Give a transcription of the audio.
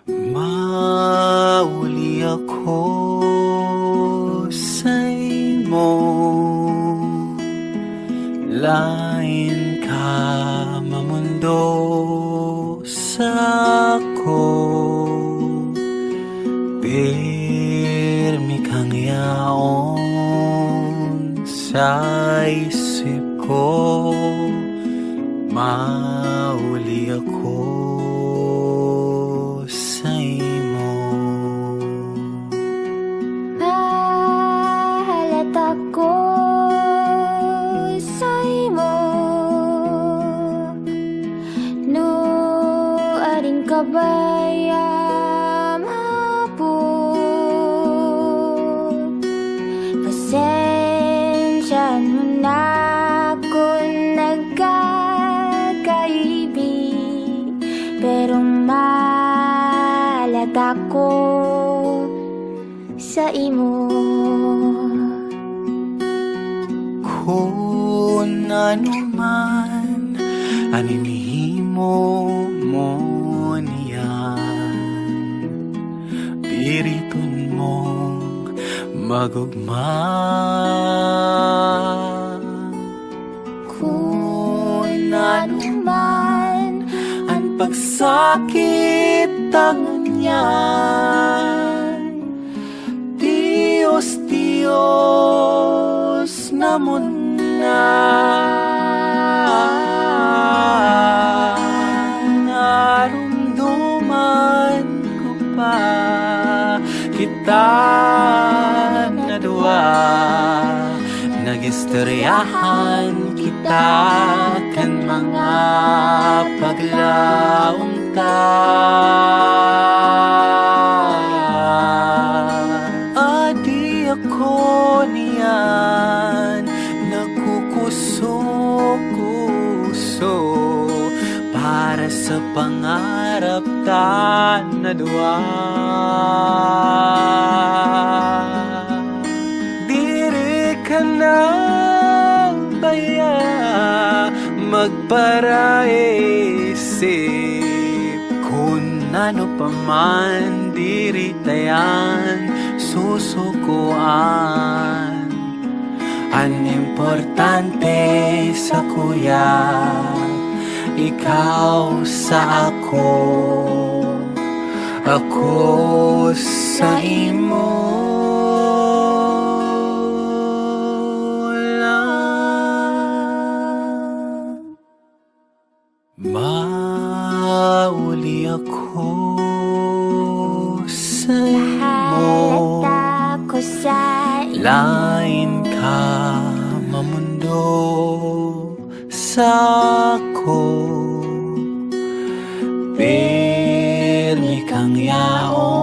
Mauli ako Saimo, lain ka mamundo sako, pirmi kang yaon sa isip ko. Mauli ako Saimo. Halata ko Saimo, no aring kabayam hapon. Pasensyahan mo na kung nagkakaibig, pero malata ko sa imo. Kung ano man aninihimo mo niyan, piriton mong magugma. Kung ano man ang pagsakit ang niyan, Diyos, Diyos namon na. Narumduman ko pa kita na dua, nagistoryahan kita kan mga paglaong ta. Adi ako niyan nagkukuso-kuso para sa pangarap ta na dua. Diri ka nang baya magparaisip, kung ano pa man diri tayan susukuan. Ang importante sa kuya, ikaw sa ako, ako sa imo lang. Mauli ako sa imo, Halata ko sa imo. lain ka mamundo sako, pirmi kang yaon